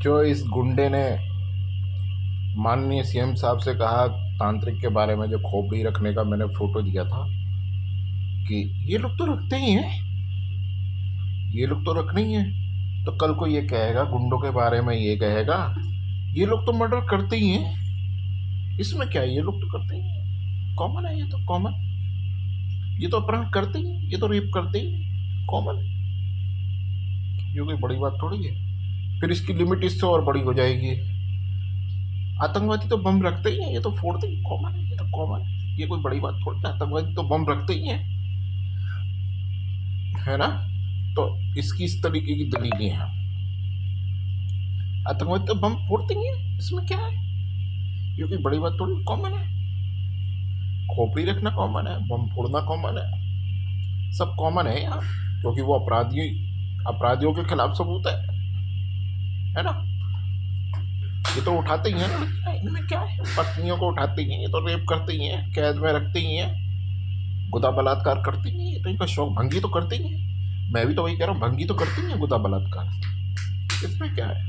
जो इस गुंडे ने माननीय सीएम साहब से कहा तांत्रिक के बारे में, जो खोपड़ी रखने का मैंने फोटो दिया था कि ये लोग तो रखते ही हैं, ये लोग तो रखने ही हैं, तो कल को ये कहेगा गुंडों के बारे में, ये कहेगा ये लोग तो मर्डर करते ही हैं, इसमें क्या है, ये लोग तो करते ही हैं, कॉमन है, ये तो कॉमन, ये तो अपराध करते ही हैं, ये तो रेप करते ही, कॉमन है, ये कोई बड़ी बात थोड़ी है। फिर इसकी लिमिट इससे और बड़ी हो जाएगी। आतंकवादी तो बम रखते ही हैं, ये तो फोड़ते ही, कॉमन है, ये तो कॉमन है, ये कोई बड़ी बात थोड़ी है, आतंकवादी तो बम रखते ही हैं, है ना। तो इसकी इस तरीके की दलीलें हैं, आतंकवादी तो बम फोड़ते ही हैं, इसमें क्या है, ये कोई बड़ी बात थोड़ी, कॉमन है, खोपड़ी रखना कॉमन है, बम फोड़ना कॉमन है, सब कॉमन है यार, क्योंकि वो अपराधियों के खिलाफ सबूत है ना। ये तो उठाते ही हैं ना, इनमें क्या है, पत्नियों को उठाते ही हैं, ये तो रेप करते ही हैं, कैद में रखते ही हैं, गुदा बलात्कार करते ही हैं, ये तो इनका शौक, भंगी तो करते ही हैं, मैं भी तो वही कह रहा हूँ, भंगी तो करते ही हैं गुदा बलात्कार, इसमें क्या है,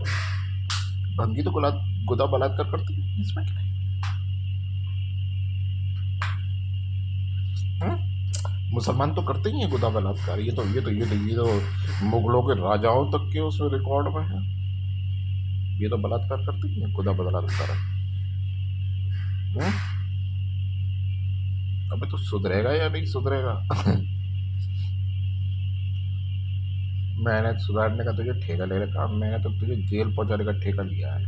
भंगी तो गुदा बलात्कार करते ही हैं, इसमें क्या है। मुसलमान तो करते ही हैं गुदा बलात्कार, ये तो मुगलों के राजाओं तक के उस रिकॉर्ड में है, ये तो बलात्कार करते ही हैं, गुदा बलात्कार। हम्म? अबे तो सुधरेगा या नहीं सुधरेगा? मैंने सुधारने का तुझे ठेका ले रखा, मैंने तो तुझे जेल पहुंचाने का ठेका लिया है,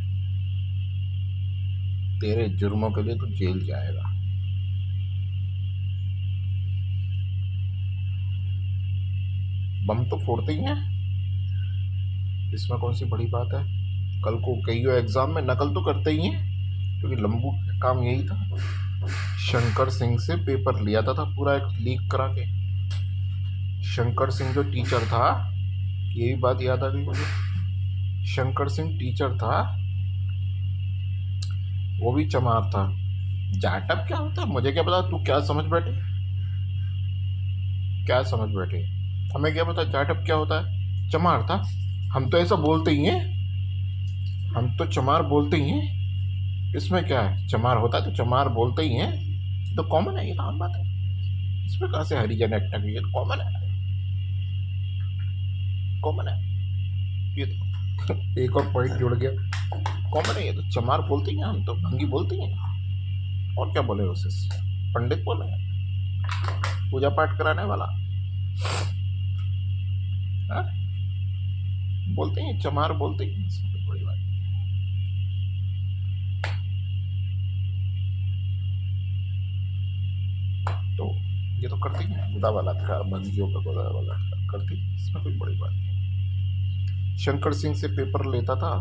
तेरे जुर्मों के लिए तू जेल जाएगा। बम तो फोड़ते ही हैं, इसमें कौन सी बड़ी बात है, कल को कई एग्जाम में नकल तो करते ही हैं, क्योंकि लंबू का काम यही था, शंकर सिंह से पेपर लिया था पूरा एक लीक करा के। शंकर सिंह जो टीचर था, ये भी बात याद आ गई मुझे, शंकर सिंह टीचर था, वो भी चमार था। जाटअप क्या होता है मुझे क्या पता, तू क्या समझ बैठे, क्या समझ बैठे, हमें क्या पता जाटअप क्या होता है, चमार था, हम तो ऐसा बोलते ही हैं, हम तो चमार बोलते ही हैं, इसमें क्या है, चमार होता है तो चमार बोलते ही हैं, तो कॉमन है, ये तो आम बात है, इसमें कहाँ से हरिजन एक्ट है, ये तो कॉमन है, कॉमन है, ये तो एक और पॉइंट जुड़ गया, कॉमन है, ये तो चमार बोलते ही हैं, हम तो भंगी बोलते ही हैं, और क्या बोले उसे, पंडित बोले, पूजा पाठ कराने वाला, हा? बोलते हैं चमार बोलते ही, इसमें कोई बड़ी बात। तो ये तो करती है खुदा बलात्कार, बंदियों का खुदा बलात्कार करती, इसमें कोई बड़ी बात नहीं। शंकर सिंह से पेपर लेता था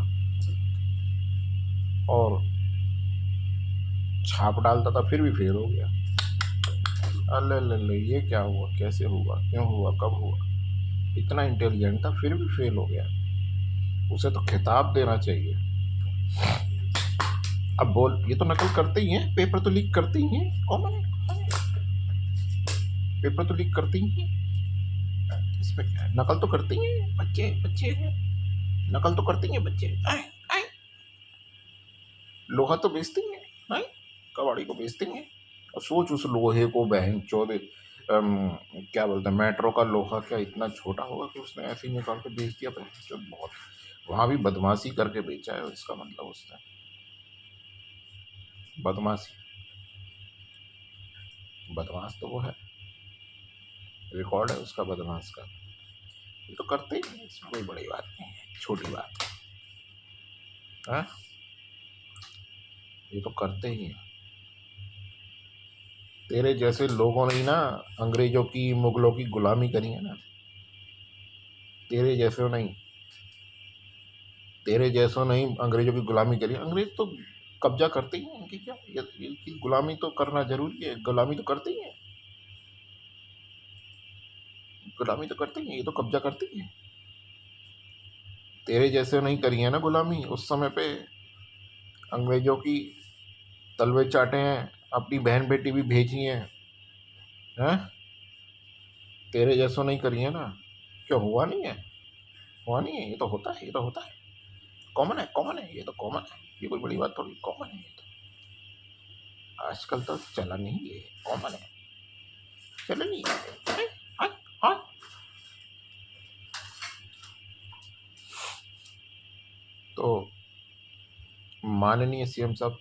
और छाप डालता था, फिर भी फेल हो गया, अल्ले ये क्या हुआ, कैसे हुआ, क्यों हुआ, कब हुआ, इतना इंटेलिजेंट था फिर भी फेल हो गया, उसे तो खिताब देना चाहिए। अब बोल, ये तो नकल करते ही हैं, पेपर तो लीक करते ही हैं, कॉमन है, पेपर तो लीक करते ही हैं, इसमें क्या है, नकल तो करते ही हैं, बच्चे बच्चे हैं, नकल तो करते ही हैं बच्चे, आए आए, लोहा तो बेचते ही हैं, आए, कबाड़ी को बेचते ही हैं, और सोच उस लोहे को, बहन चौदह क्या बोलते हैं, मेट्रो का लोहा क्या इतना छोटा होगा कि उसने ऐसे ही निकाल के बेच दिया, बहन जो बहुत, वहां भी बदमाशी करके बेचा है, इसका मतलब उसने बदमाशी, बदमाश तो वो है, रिकॉर्ड है उसका बदमाश का, ये तो करते ही हैं, इसमें कोई बड़ी बात नहीं है, छोटी बात है, ये तो करते ही हैं, तेरे जैसे लोगों ने ही ना अंग्रेजों की, मुगलों की गुलामी करी है ना, तेरे जैसे नहीं, तेरे जैसों नहीं अंग्रेजों की गुलामी करी, अंग्रेज तो कब्जा करते ही हैं, इनकी क्या, इनकी गुलामी तो करना जरूरी है, गुलामी तो करते ही हैं, गुलामी तो करते ही हैं, ये तो कब्जा करते ही हैं, तेरे जैसे नहीं करी है ना गुलामी उस समय पे, अंग्रेजों की तलवे चाटे हैं, अपनी बहन बेटी भी भेजी हैं, तेरे जैसों नहीं करी है ना, क्यों हुआ नहीं है, हुआ नहीं है, ये तो होता है, ये तो होता है, कॉमन है, ये तो कॉमन है, ये कोई बड़ी बात थोड़ी, कॉमन है ये तो, आजकल तो चलन नहीं है, कॉमन है, चलन नहीं है। हाँ, हाँ। तो माननीय सीएम साहब,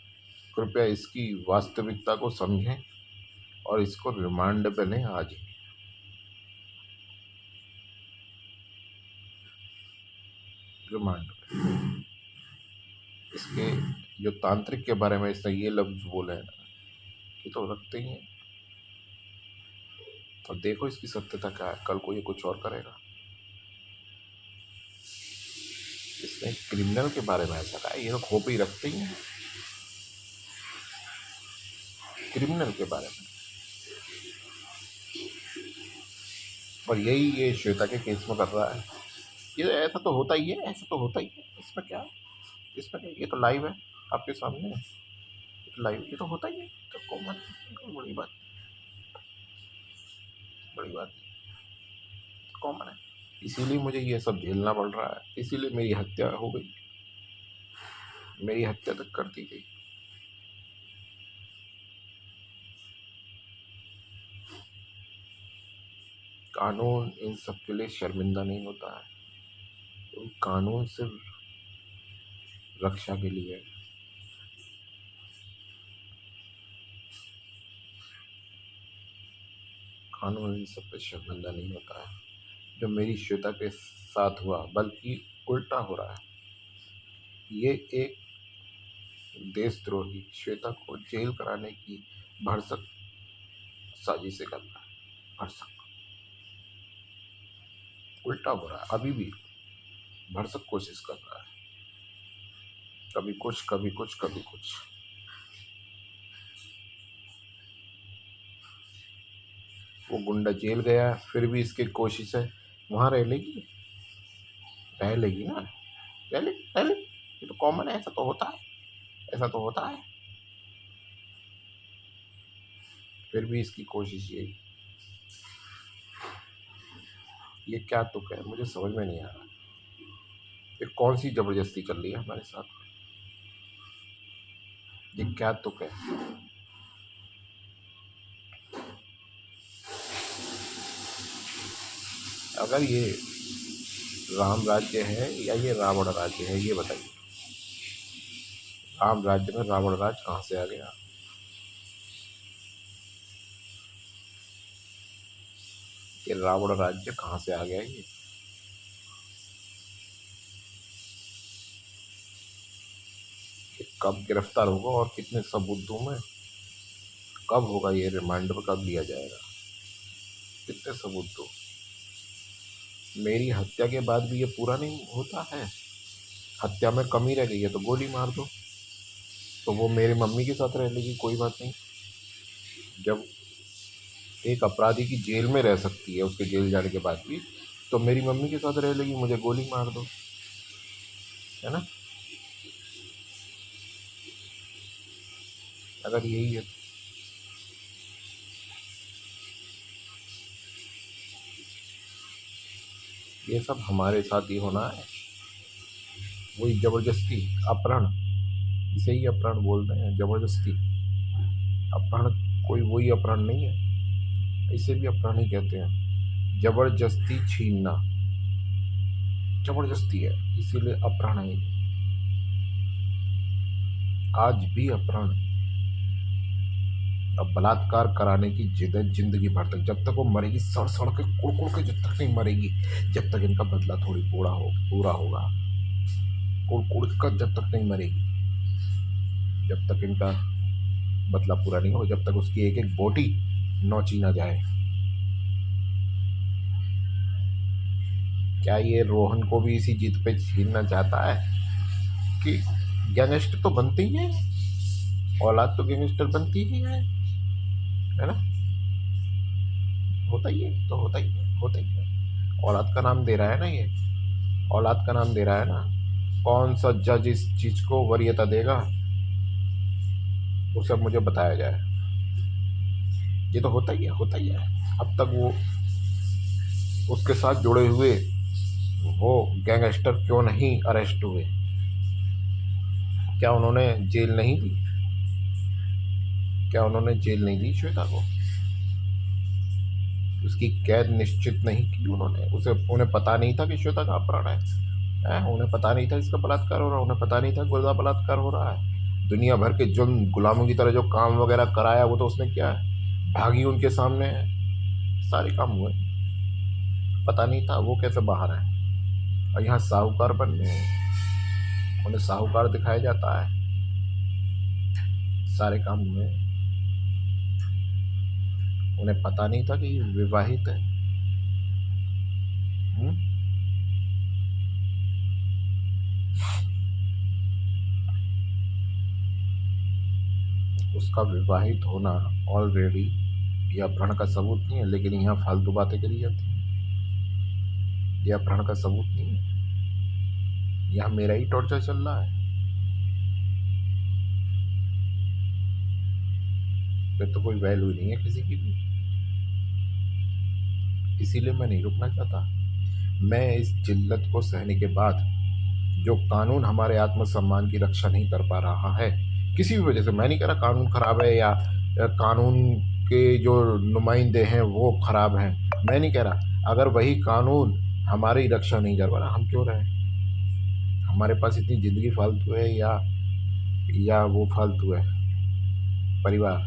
कृपया इसकी वास्तविकता को समझें और इसको रिमांड पे लें आज ही। रिमांड पे। इसके जो तांत्रिक के बारे में इसने ये लफ्ज बोले हैं ना, ये तो रखते ही हैं। और देखो इसकी सत्यता क्या है, कल को ये कुछ और करेगा। इसने क्रिमिनल के बारे में ऐसा कहा, ये तो खोपड़ी रखते ही हैं क्रिमिनल के बारे में। और यही ये श्वेता के केस में कर रहा है। ये ऐसा तो होता ही है, ऐसा तो होता ही है, इसमें क्या है, इसमें क्या, ये तो लाइव है आपके सामने, ये तो लाइव, ये तो होता ही है, तो कॉमन, बड़ी बात, बड़ी बात, कॉमन है। इसीलिए मुझे ये सब झेलना पड़ रहा है, इसीलिए मेरी हत्या हो गई, मेरी हत्या तक कर दी गई। कानून इन सब के लिए शर्मिंदा नहीं होता है, तो कानून सिर्फ रक्षा के लिए, कानून इन सब पे शर्मिंदा नहीं होता है। जो मेरी श्वेता के साथ हुआ, बल्कि उल्टा हो रहा है। ये एक देशद्रोही श्वेता को जेल कराने की भरसक साजिशें कर रहा है, भरसक, उल्टा हो रहा है, अभी भी भरसक कोशिश कर रहा है, कभी कुछ कभी कुछ कभी कुछ। वो गुंडा जेल गया, फिर भी इसकी कोशिश है, वहां रह लेगी, रह लेगी ना, रह लेगी, रह लेगी, ये तो कॉमन है, ऐसा तो होता है, ऐसा तो होता है, फिर भी इसकी कोशिश यही। ये क्या तुक है, मुझे समझ में नहीं आ रहा, ये कौन सी जबरदस्ती चल रही है हमारे साथ, ये क्या तुक है। अगर ये राम राज्य है या ये रावण राज्य है, ये बताइए। राम राज्य में रावण राज कहाँ से आ गया? ये रावण राज्य कहाँ से आ गया? ये कब गिरफ्तार होगा और कितने सबूत दूं मैं? कब होगा ये रिमांड पर, कब लिया जाएगा, कितने सबूत दूं? मेरी हत्या के बाद भी ये पूरा नहीं होता है, हत्या में कमी रह गई है तो गोली मार दो, तो वो मेरी मम्मी के साथ रह लेगी, कोई बात नहीं। जब एक अपराधी की जेल में रह सकती है, उसके जेल जाने के बाद भी, तो मेरी मम्मी के साथ रह लेगी, मुझे गोली मार दो, है ना? अगर यही है, ये सब हमारे साथ ही होना है, वही जबरदस्ती अपहरण, इसे ही अपहरण बोलते हैं, जबरदस्ती अपहरण, कोई वही अपहरण नहीं है, इसे भी अपहरण ही कहते हैं, जबरदस्ती छीनना, जबरदस्ती है, इसीलिए अपहरण है। आज भी अपहरण, अब बलात्कार कराने की जिद है जिंदगी भर तक, जब तक वो मरेगी, सड़ सड़ के कुड़ कुड़ के जब तक नहीं मरेगी, जब तक इनका बदला थोड़ी पूरा होगा, कुड़ कुड़ कर जब तक नहीं मरेगी, जब तक इनका बदला पूरा नहीं हो, जब तक उसकी एक एक बोटी नोची ना जाए। क्या ये रोहन को भी इसी जिद पे छीनना चाहता है कि गैंगस्टर तो बनते ही है, औलाद तो गैंगस्टर बनती ही है ना? होता ही है, तो होता ही है, होता ही है। औलाद का नाम दे रहा है ना ये, औलाद का नाम दे रहा है ना। कौन सा जज इस चीज को वरीयता देगा, उसे मुझे बताया जाए। ये तो होता ही है, होता ही है। अब तक वो उसके साथ जुड़े हुए वो गैंगस्टर क्यों नहीं अरेस्ट हुए? क्या उन्होंने जेल नहीं दी? क्या उन्होंने जेल नहीं दी श्वेता को? उसकी कैद निश्चित नहीं की उन्होंने? उसे उन्हें पता नहीं था कि श्वेता का अपहरण है? उन्हें पता नहीं था इसका बलात्कार हो रहा है? उन्हें पता नहीं था गुर्दा बलात्कार हो रहा है? दुनिया भर के जुल्म गुलामों की तरह जो काम वगैरह कराया वो तो उसने किया है, भागी उनके सामने है, सारे काम हुए। पता नहीं था वो कैसे बाहर है? और यहाँ साहूकार बनने उन्हें साहूकार दिखाया जाता है, सारे काम हुए। उन्हें पता नहीं था कि विवाहित है। हुँ? उसका विवाहित होना ऑलरेडी यह अपहरण का सबूत नहीं है, लेकिन यहाँ फालतू बातें करी जाती हैं। यह अपहरण का सबूत नहीं है, यहाँ मेरा ही टॉर्चर चल रहा है। फिर तो कोई वैल्यू नहीं है किसी की भी। इसीलिए मैं नहीं रुकना चाहता। मैं इस जिल्लत को सहने के बाद, जो कानून हमारे आत्मसम्मान की रक्षा नहीं कर पा रहा है किसी भी वजह से, मैं नहीं कह रहा कानून खराब है या कानून के जो नुमाइंदे हैं वो खराब हैं, मैं नहीं कह रहा। अगर वही कानून हमारी रक्षा नहीं कर पा रहा, हम क्यों रहें? हमारे पास इतनी ज़िंदगी फालतू है या वो फालतू है परिवार?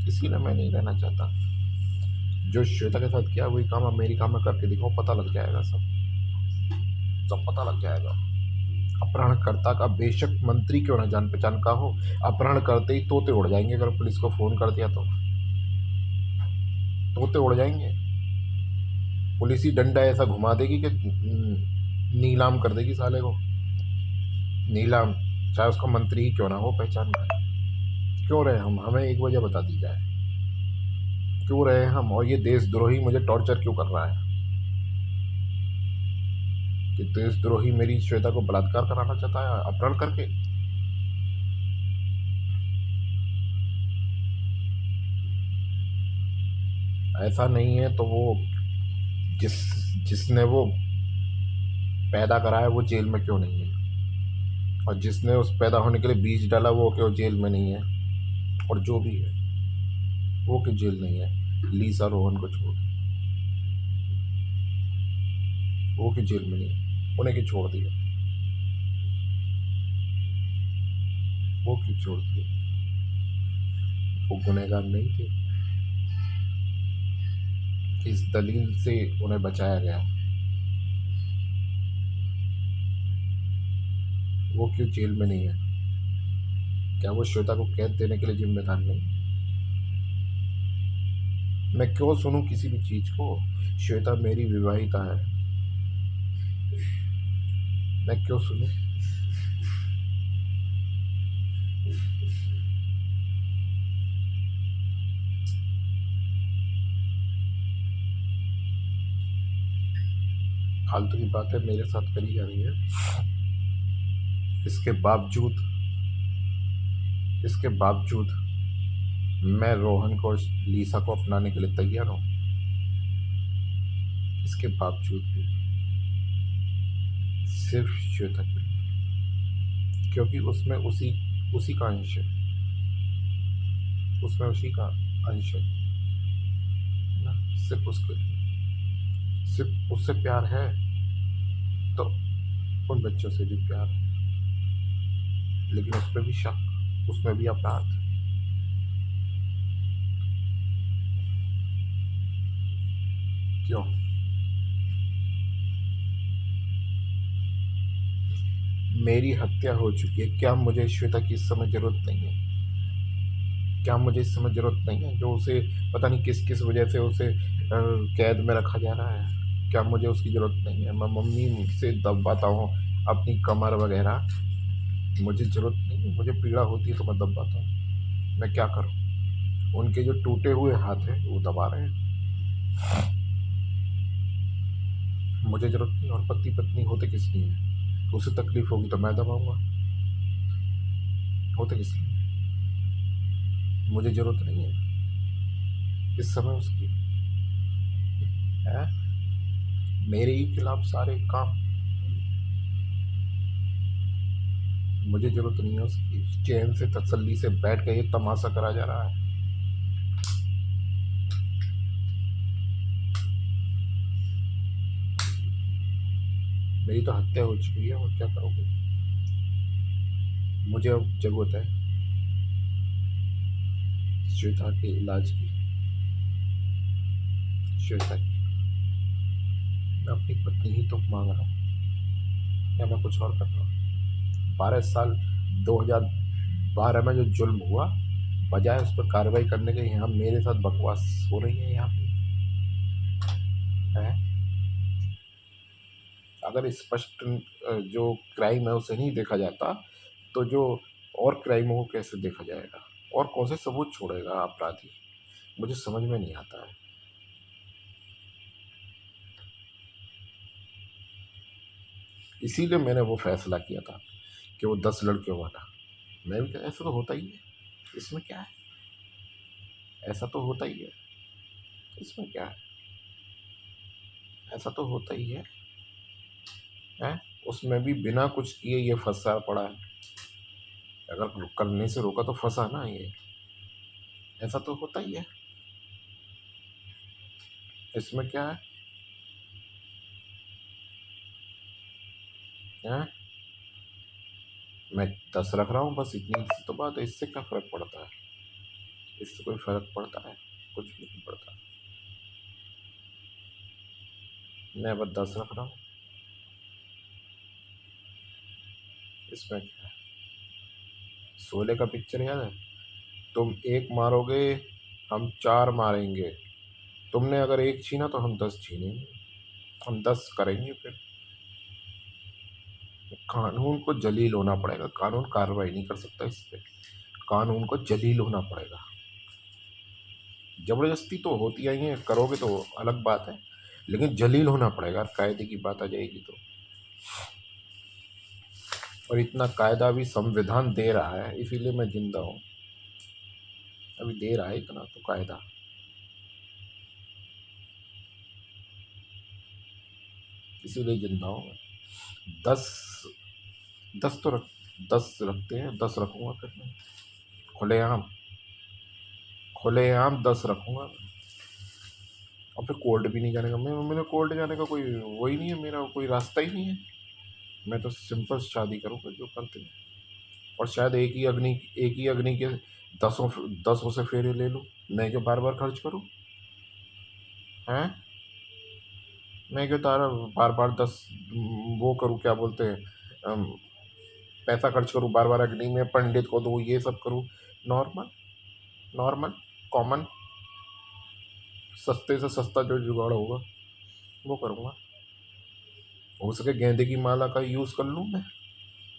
इसीलिए मैं नहीं रहना चाहता। जो श्वेता के साथ किया वही काम अमेरिका में करके दिखाओ, पता लग जाएगा सब, सब पता लग जाएगा। अपहरणकर्ता का बेशक मंत्री क्यों ना जान पहचान का हो, अपहरण करते ही तोते उड़ जाएंगे। अगर पुलिस को फोन कर दिया तो तोते उड़ जाएंगे। पुलिस ही डंडा ऐसा घुमा देगी कि नीलाम कर देगी साले को। नीलाम, चाहे उसका मंत्री ही क्यों ना हो पहचान का। क्यों रहे हम? हमें एक वजह बता दी जाए, क्यों रहे हम? और ये देशद्रोही मुझे टॉर्चर क्यों कर रहा है? कि देशद्रोही मेरी श्वेता को बलात्कार कराना चाहता है अपहरण करके। ऐसा नहीं है तो वो जिस जिसने वो पैदा करा है वो जेल में क्यों नहीं है? और जिसने उस पैदा होने के लिए बीज डाला वो क्यों जेल में नहीं है? और जो भी है वो क्यों जेल नहीं है? लीसा रोहन को छोड़ वो क्यों जेल में नहीं है? उन्हें क्यों छोड़ दिया? वो क्यों छोड़ दिया? वो गुनहगार नहीं थे? किस दलील से उन्हें बचाया गया? वो क्यों जेल में नहीं है? क्या वो श्वेता को कैद देने के लिए जिम्मेदार नहीं? मैं क्यों सुनूं किसी भी चीज को? श्वेता मेरी विवाहिता है, मैं क्यों सुनूं? फालतू की बातें मेरे साथ करी जा रही है। इसके बावजूद इसके बावजूद मैं रोहन को, लीसा को अपनाने के लिए तैयार हूँ। इसके बावजूद भी सिर्फ श्वेता के लिए, क्योंकि उसमें उसी उसी का अंश है, उसमें उसी का अंश है ना। सिर्फ उसके लिए, सिर्फ उससे प्यार है तो उन बच्चों से भी प्यार है, लेकिन उस पर भी शक, उसमें भी अपराध। क्यों? मेरी हत्या हो चुकी है, क्या मुझे श्वेता की इस समय जरूरत नहीं है? क्या मुझे इस समय जरूरत नहीं है? जो उसे पता नहीं किस किस वजह से उसे कैद में रखा जा रहा है, क्या मुझे उसकी जरूरत नहीं है? मैं मम्मी से दबाता हूँ अपनी कमर वगैरह, मुझे जरूरत नहीं है। मुझे पीड़ा होती है तो मैं दबाता हूँ, मैं क्या करूँ? उनके जो टूटे हुए हाथ हैं वो दबा रहे हैं, मुझे जरूरत नहीं। और पति पत्नी होते किस लिए हैं? उसे तकलीफ होगी तो मैं दबाऊंगा, होते किस लिए? मुझे जरूरत नहीं है इस समय उसकी है। मेरे ही खिलाफ सारे काम, मुझे जरूरत नहीं है उसकी, चैन से तसल्ली से बैठ के ये तमाशा करा जा रहा है। मेरी तो हत्या हो चुकी है, और क्या करोगे। मुझे अब जरूरत है श्वेता के इलाज की। श्वेता की, मैं अपनी पत्नी ही तो मांग रहा हूँ, या मैं कुछ और कर रहा हूँ। 12 साल 2012 में जो जुल्म हुआ, बजाय उस पर कार्रवाई करने के यहाँ मेरे साथ बकवास हो रही है यहाँ पे है। अगर स्पष्ट जो क्राइम है उसे नहीं देखा जाता, तो जो और क्राइमों को कैसे देखा जाएगा, और कौन से सबूत छोड़ेगा अपराधी, मुझे समझ में नहीं आता है। इसीलिए मैंने वो फैसला किया था कि वो 10 लड़कियों वाला। मैं भी ऐसा तो होता ही है, इसमें क्या है, ऐसा तो होता ही है, इसमें क्या है, ऐसा तो होता ही है? उसमें भी बिना कुछ किए ये फंसा पड़ा है। अगर करने से रोका तो फंसा ना ये, ऐसा तो होता ही है, इसमें क्या है? मैं 10 रख रहा हूँ बस, इतनी सी तो बात है, इससे क्या फर्क पड़ता है, इससे कोई फर्क पड़ता है, कुछ भी नहीं पड़ता। मैं बस 10 रख रहा हूँ, इसमें क्या है। शोले का पिक्चर याद है, तुम एक मारोगे हम 4 मारेंगे, तुमने अगर एक छीना तो हम 10 छीनेंगे, हम 10 करेंगे फिर। कानून को जलील होना पड़ेगा, कानून कार्रवाई नहीं कर सकता इस पे, कानून को जलील होना पड़ेगा। जबरदस्ती तो होती आई है, करोगे तो अलग बात है, लेकिन जलील होना पड़ेगा, कायदे की बात आ जाएगी तो। और इतना कायदा भी संविधान दे रहा है, इसीलिए मैं जिंदा हूँ, अभी दे रहा है इतना तो कायदा, इसीलिए जिंदा हूँ मैं। 10, 10 तो 10 रखते हैं, 10 रखूंगा फिर मैं, खुलेआम, खुलेआम 10 रखूंगा। और फिर कोर्ट भी नहीं जाने का, मैं मेरे कोर्ट जाने का कोई वही नहीं है, मेरा कोई रास्ता ही नहीं है। मैं तो सिंपल शादी करूँगा जो करते हैं, और शायद एक ही अग्नि के दसों दसों से फेरे ले लूँ, मैं क्यों बार बार खर्च करूँ, हैं? मैं क्यों तारा बार बार 10 वो करूँ, क्या बोलते हैं, अम, पैसा खर्च करूँ बार बार अग्नि में, पंडित को दूँ, ये सब करूँ। नॉर्मल, नॉर्मल, कॉमन, सस्ते से सस्ता जो जुगाड़ होगा वो करूँगा। हो सके गेंदे की माला का यूज़ कर लूँ मैं,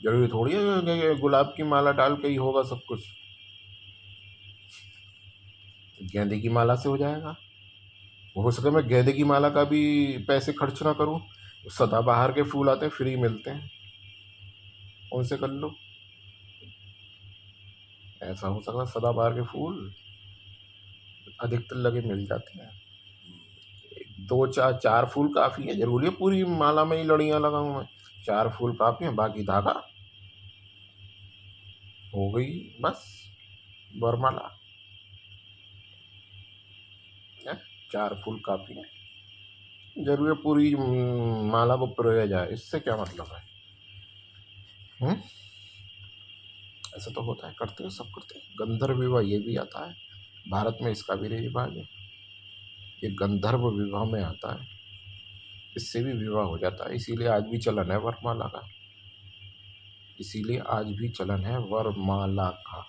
जरूरी थोड़ी है कि गुलाब की माला डाल के ही होगा सब कुछ, गेंदे की माला से हो जाएगा। हो सके मैं गेंदे की माला का भी पैसे खर्च ना करूं, सदाबहार के फूल आते हैं फ्री मिलते हैं, उनसे कर लो। ऐसा हो सकता है सदाबहार के फूल अधिकतर लगे मिल जाते हैं, दो चार चार फूल काफ़ी है, जरूरी है पूरी माला में ही लड़ियाँ लगाऊं मैं, 4 फूल काफ़ी हैं, बाकी धागा हो गई बस, वरमाला है, 4 फूल काफ़ी है, जरूरी है पूरी माला को पिरोया जाए, इससे क्या मतलब है। हम्म, ऐसा तो होता है, करते हैं, सब करते हैं। गंधर्व विवाह ये भी आता है, भारत में इसका भी रिवाज है, ये गंधर्व विवाह में आता है, इससे भी विवाह हो जाता है, इसीलिए आज भी चलन है वरमाला का, इसीलिए आज भी चलन है वरमाला का।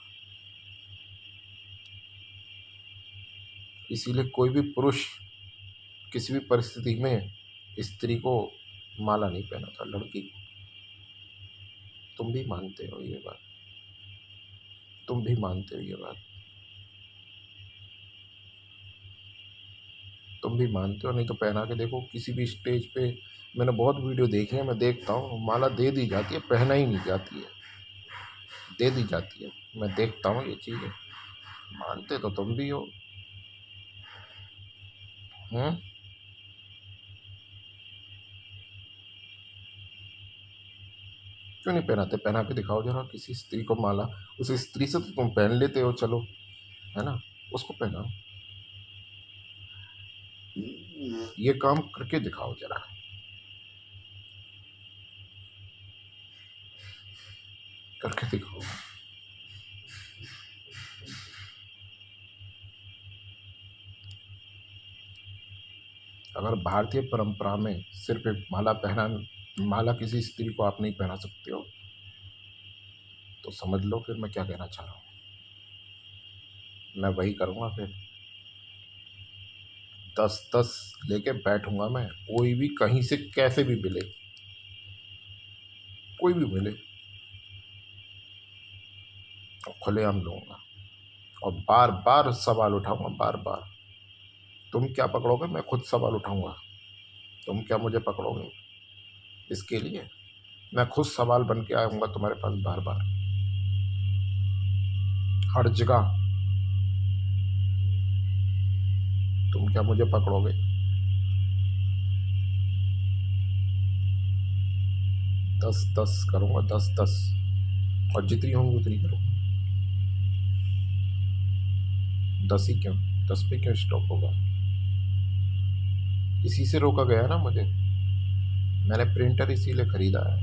इसीलिए कोई भी पुरुष किसी भी परिस्थिति में स्त्री को माला नहीं पहना था, लड़की को। तुम भी मानते हो ये बात, तुम भी मानते हो ये बात, तुम भी मानते हो, नहीं तो पहना के देखो किसी भी स्टेज पे, मैंने बहुत वीडियो देखे हैं, मैं देखता हूँ माला दे दी जाती है, पहना ही नहीं जाती है, दे दी जाती है, मैं देखता हूँ ये चीज़ें, मानते तो तुम भी हो। हम्म, क्यों नहीं पहनाते? पहना के दिखाओ जरा किसी स्त्री को माला। उस स्त्री से तो तुम पहन लेते हो, चलो, है ना? उसको पहनाओ। ये काम करके दिखाओ जरा। करके दिखाओ। अगर भारतीय परंपरा में सिर्फ एक माला किसी स्त्री को आप नहीं पहना सकते हो, तो समझ लो फिर मैं क्या कहना चाह रहा हूँ। मैं वही करूँगा फिर। 10-10 लेके बैठूंगा मैं, कोई भी कहीं से कैसे भी मिले, कोई भी मिले, और खुलेआम लूंगा और बार बार सवाल उठाऊंगा, बार बार। तुम क्या पकड़ोगे? मैं खुद सवाल उठाऊंगा। तुम क्या मुझे पकड़ोगे इसके लिए? मैं खुद सवाल बन के आऊंगा तुम्हारे पास बार बार, हर जगह। तुम क्या मुझे पकड़ोगे? 10-10 करूंगा, 10-10, और जितनी होंगी उतनी करूंगा। 10 ही क्यों? 10 पे क्यों स्टॉप होगा? इसी से रोका गया ना मुझे। मैंने प्रिंटर इसीलिए खरीदा है।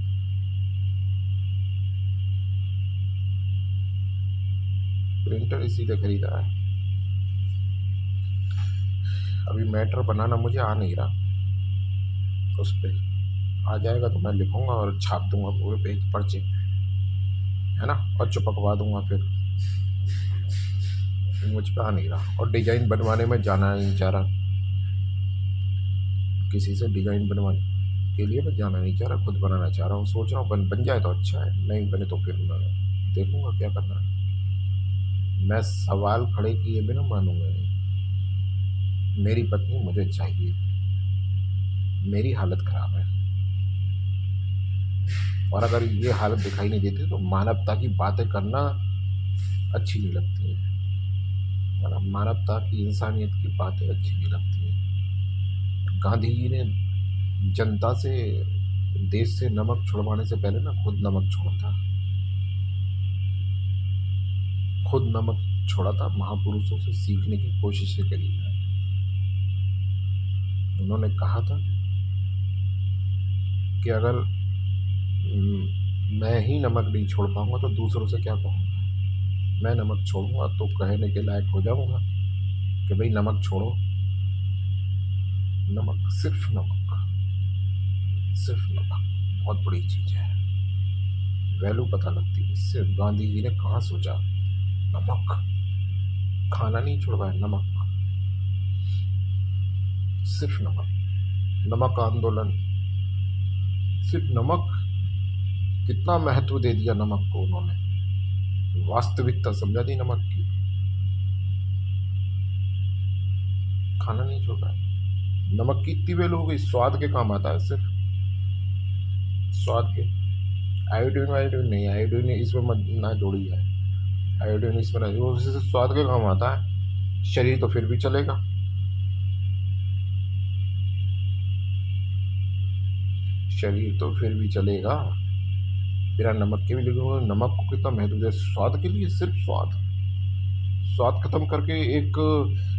प्रिंटर इसीलिए खरीदा है। अभी मैटर बनाना मुझे आ नहीं रहा। उस पे आ जाएगा तो मैं लिखूंगा और छाप दूंगा पूरे पेज पर्चे, है ना, और चिपकवा दूंगा फिर। मुझ पे आ नहीं रहा, और डिजाइन बनवाने में जाना नहीं चाह रहा। किसी से डिजाइन बनवाने के लिए मैं जाना नहीं चाह रहा, खुद बनाना चाह रहा हूँ। सोच रहा हूँ बन जाए तो अच्छा है, नहीं बने तो फिर मैं देखूंगा क्या करना है। मैं सवाल खड़े किए बिना मानूंगा नहीं। मेरी पत्नी मुझे चाहिए, मेरी हालत खराब है, और अगर ये हालत दिखाई नहीं देती तो मानवता की बातें करना अच्छी नहीं लगती है ना? मानवता की, इंसानियत की बातें अच्छी नहीं लगती है। गांधी जी ने जनता से, देश से नमक छुड़वाने से पहले ना खुद नमक छोड़ा था। खुद नमक छोड़ा था, महापुरुषों से सीखने की कोशिश करी है। उन्होंने कहा था कि अगर मैं ही नमक नहीं छोड़ पाऊंगा तो दूसरों से क्या कहूँगा। मैं नमक छोड़ूंगा तो कहने के लायक हो जाऊंगा कि भाई नमक छोड़ो। नमक, सिर्फ नमक, सिर्फ नमक बहुत बड़ी चीज है। वैल्यू पता लगती है इससे। गांधी जी ने कहाँ सोचा नमक, खाना नहीं छुड़वाया, नमक, सिर्फ नमक। नमक आंदोलन, सिर्फ नमक, कितना महत्व दे दिया नमक को उन्होंने। वास्तविकता समझा दी नमक की। खाना नहीं छुड़वाया, नमक की इतनी वैल्यू हो गई, स्वाद के काम आता है सिर्फ, स्वाद के। आयोडीन वायोडीन नहीं, आयोडीन इसमें मत ना जोड़ी है। आयोडीन इसमें नहीं, वो उसी से स्वाद के काम आता है। शरीर तो फिर भी चलेगा। शरीर तो फिर भी चलेगा बिना नमक के भी, लेकिन नमक को कितना महत्व दिया स्वाद के लिए, सिर्फ स्वाद। स्वाद खत्म करके एक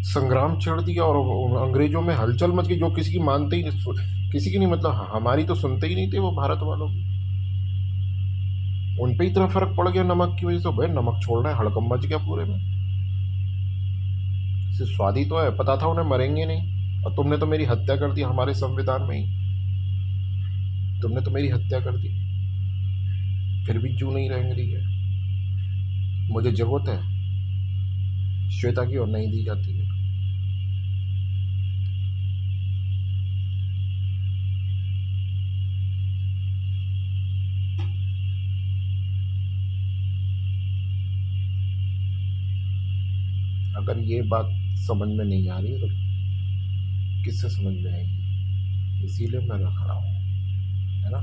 संग्राम छेड़ दिया, और अंग्रेजों में हलचल मच गई जो किसी की मानते ही नहीं, किसी की नहीं, मतलब हमारी तो सुनते ही नहीं थे वो, भारत वालों की। उन पे इतना फर्क पड़ गया नमक की वजह से, भाई नमक छोड़ना है, हड़कंप मच गया पूरे में। सिर्फ स्वाद ही तो है, पता था उन्हें मरेंगे नहीं, और तुमने तो मेरी हत्या कर दी हमारे संविधान में ही। तुमने तो मेरी हत्या कर दी, फिर भी जू नहीं रहेंगे रही है। मुझे जरूरत है श्वेता की, और नहीं दी जाती है। अगर ये बात समझ में नहीं आ रही है तो किससे समझ में आएगी? इसीलिए मैं रख रहा हूँ, है ना।